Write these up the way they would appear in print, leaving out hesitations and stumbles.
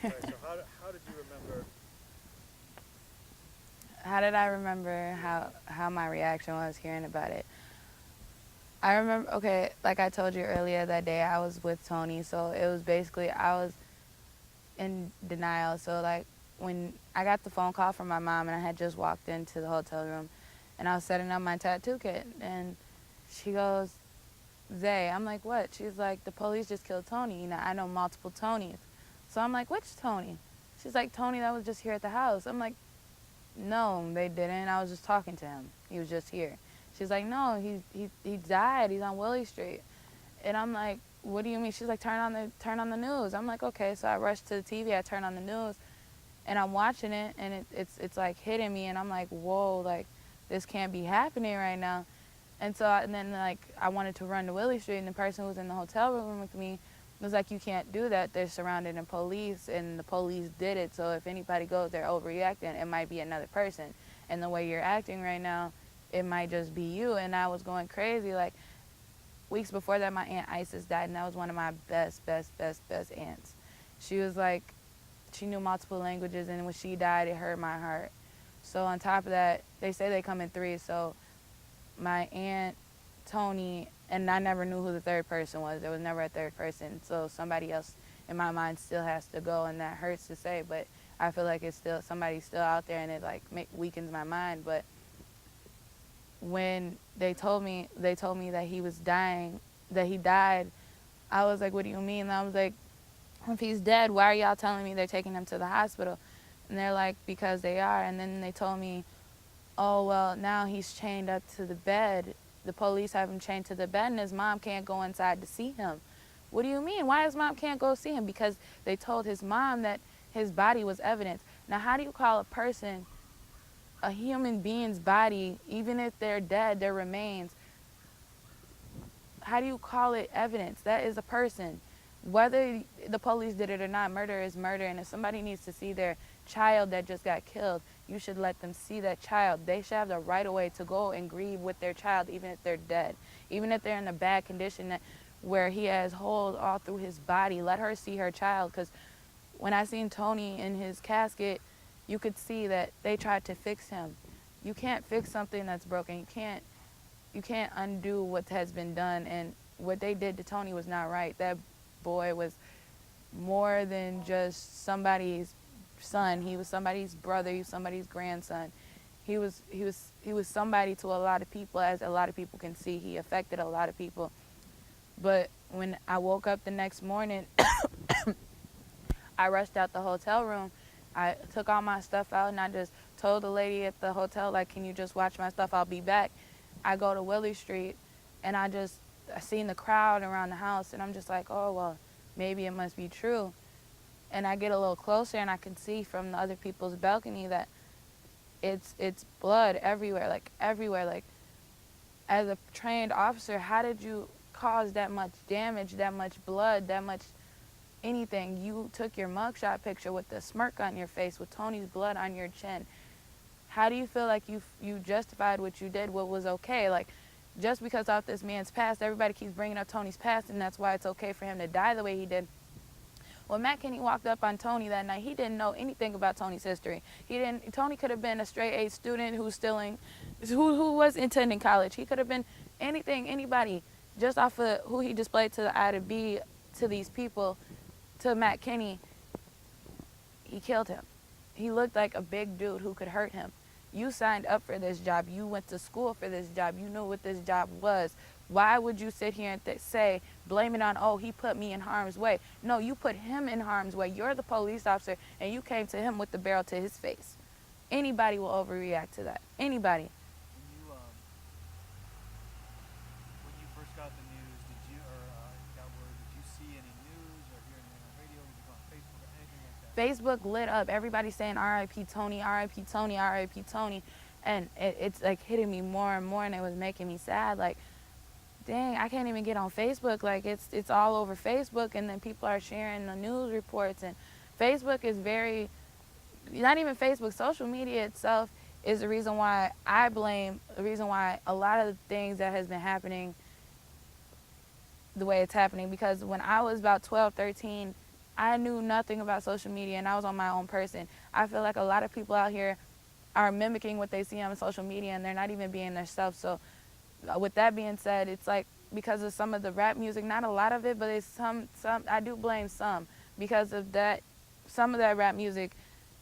Right. So how did you remember? How did I remember Yeah. how my reaction was hearing about it? I remember, okay, like I told you earlier, that day I was with Tony, so it was basically, I was in denial. So, like, when I got the phone call from my mom and I had just walked into the hotel room and I was setting up my tattoo kit, and she goes, Zay, I'm like, what? She's like, the police just killed Tony. You know, I know multiple Tonys. So I'm like, which Tony? She's like, Tony that was just here at the house. I'm like, no, they didn't. I was just talking to him. He was just here. She's like, no, he died. He's on Willie Street. And I'm like, what do you mean? She's like, turn on the news. I'm like, okay. So I rushed to the TV. I turn on the news, and I'm watching it, and it's like hitting me, and I'm like, whoa, like this can't be happening right now. And so and then like I wanted to run to Willie Street, and the person who was in the hotel room with me was like, you can't do that. They're surrounded in police, and the police did it. So if anybody goes, they're overreacting. It might be another person, and the way you're acting right now, it might just be you. And I was going crazy. Like weeks before that, my aunt Isis died, and that was one of my best aunts. She was like, she knew multiple languages, and when she died, it hurt my heart. So on top of that, they say they come in threes. So my aunt, Tony, and I never knew who the third person was. There was never a third person. So somebody else in my mind still has to go, and that hurts to say, but I feel like it's still somebody's still out there, and it like weakens my mind. But when they told me that he was dying, that he died, I was like, what do you mean? And I was like, if he's dead, why are y'all telling me they're taking him to the hospital? And they're like, because they are. And then they told me, oh, well, now he's chained up to the bed. The police have him chained to the bed, and his mom can't go inside to see him. What do you mean? Why his mom can't go see him? Because they told his mom that his body was evidence. Now, how do you call a person, a human being's body, even if they're dead, their remains, how do you call it evidence? That is a person. Whether the police did it or not, murder is murder. And if somebody needs to see their child that just got killed, you should let them see that child. They should have the right of way to go and grieve with their child, even if they're dead, even if they're in a bad condition where he has holes all through his body. Let her see her child. Because when I seen Tony in his casket, you could see that they tried to fix him. You can't fix something that's broken. You can't undo what has been done, and what they did to Tony was not right. That boy was more than just somebody's son. He was somebody's brother. He was somebody's grandson. He was somebody to a lot of people, as a lot of people can see. He affected a lot of people. But when I woke up the next morning, I rushed out the hotel room. I took all my stuff out, and I just told the lady at the hotel, like, can you just watch my stuff? I'll be back. I go to Willie Street, and I seen the crowd around the house, and I'm just like, oh, well, maybe it must be true. And I get a little closer, and I can see from the other people's balcony that it's blood everywhere, like everywhere. Like, as a trained officer, how did you cause that much damage, that much blood, that much anything? You took your mugshot picture with the smirk on your face, with Tony's blood on your chin. How do you feel like you justified what you did, what was okay? Like, just because of this man's past, everybody keeps bringing up Tony's past, and that's why it's okay for him to die the way he did. When Matt Kinney walked up on Tony that night, he didn't know anything about Tony's history. Tony could have been a straight A student who was attending college. He could have been anything, anybody, just off of who he displayed to the eye to be to these people. To Matt Kinney, he killed him. He looked like a big dude who could hurt him. You signed up for this job. You went to school for this job. You knew what this job was. Why would you sit here and say, blame it on, oh, he put me in harm's way? No, you put him in harm's way. You're the police officer, and you came to him with the barrel to his face. Anybody will overreact to that. Anybody. When you first got the news, did you or got word? Did you see any news or hear anything on the radio? Did you go on Facebook or anything like that? Facebook lit up. Everybody saying R.I.P. Tony, R.I.P. Tony, R.I.P. Tony. And it's like hitting me more and more, and it was making me sad. Like, dang, I can't even get on Facebook. Like, it's all over Facebook, and then people are sharing the news reports. And Facebook is very, not even Facebook, social media itself is the reason why the reason why a lot of the things that has been happening the way it's happening. Because when I was about 12, 13, I knew nothing about social media and I was on my own person. I feel like a lot of people out here are mimicking what they see on social media and they're not even being themselves. So with that being said, it's like because of some of the rap music, not a lot of it, but it's some I do blame some because of that. Some of that rap music,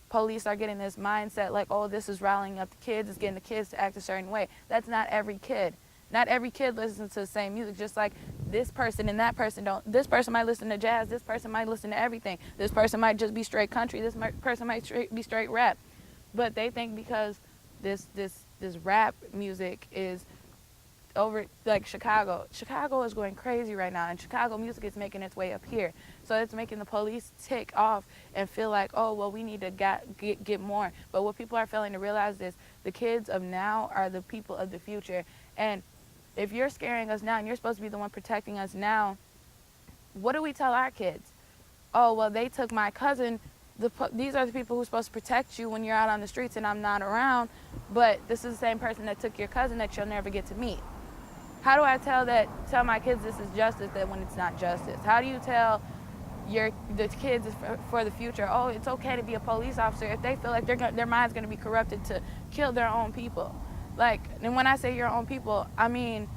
police are getting this mindset like, oh, this is riling up the kids, it's getting the kids to act a certain way. That's not every kid. Not every kid listens to the same music, just like this person and that person don't. This person might listen to jazz, this person might listen to everything. This person might just be straight country, this person might be straight rap. But they think because this rap music is over like Chicago. Chicago is going crazy right now, and Chicago music is making its way up here. So it's making the police tick off and feel like, oh, well, we need to get more. But what people are failing to realize is the kids of now are the people of the future. And if you're scaring us now and you're supposed to be the one protecting us now, what do we tell our kids? Oh, well, they took my cousin. These are the people who are supposed to protect you when you're out on the streets and I'm not around, but this is the same person that took your cousin that you'll never get to meet. How do I tell my kids this is justice that when it's not justice? How do you tell the kids for the future, oh, it's okay to be a police officer if they feel like their mind's going to be corrupted to kill their own people? Like, and when I say your own people, I mean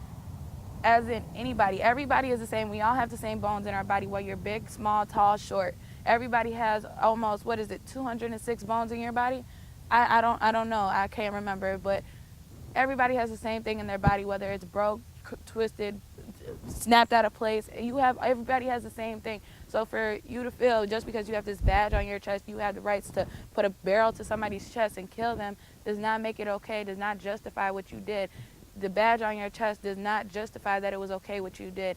as in anybody. Everybody is the same. We all have the same bones in our body, whether you're big, small, tall, short. Everybody has almost, 206 bones in your body? I don't know. I can't remember, but everybody has the same thing in their body, whether it's broke, twisted, snapped out of place. Everybody has the same thing. So for you to feel just because you have this badge on your chest, you have the rights to put a barrel to somebody's chest and kill them, does not make it okay, does not justify what you did. The badge on your chest does not justify that it was okay what you did.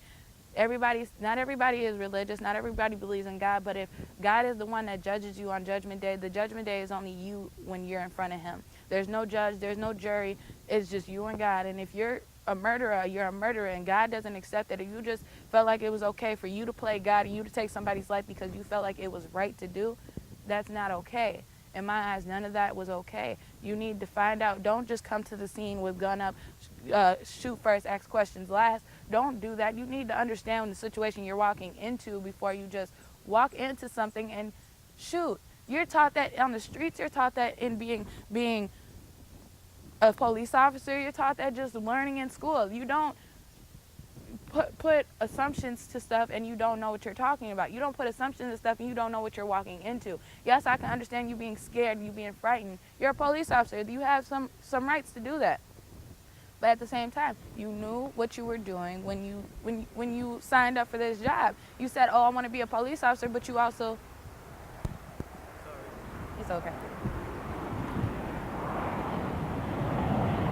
Not everybody is religious, not everybody believes in God, but if God is the one that judges you on Judgment Day, the Judgment Day is only you when you're in front of him. There's no judge, there's no jury, it's just you and God. And if you're a murderer, you're a murderer, and God doesn't accept it. If you just felt like it was okay for you to play God and you to take somebody's life because you felt like it was right to do, that's not okay. In my eyes, none of that was okay. You need to find out. Don't just come to the scene with gun up, shoot first, ask questions last. Don't do that. You need to understand the situation you're walking into before you just walk into something and shoot. You're taught that on the streets. You're taught that in being a police officer. You're taught that just learning in school. You don't put assumptions to stuff and you don't know what you're talking about. You don't put assumptions to stuff and you don't know what you're walking into. Yes, I can understand you being scared, you being frightened. You're a police officer. You have some rights to do that. But at the same time, you knew what you were doing when you signed up for this job. You said, "Oh, I want to be a police officer," but you also Sorry. it's okay.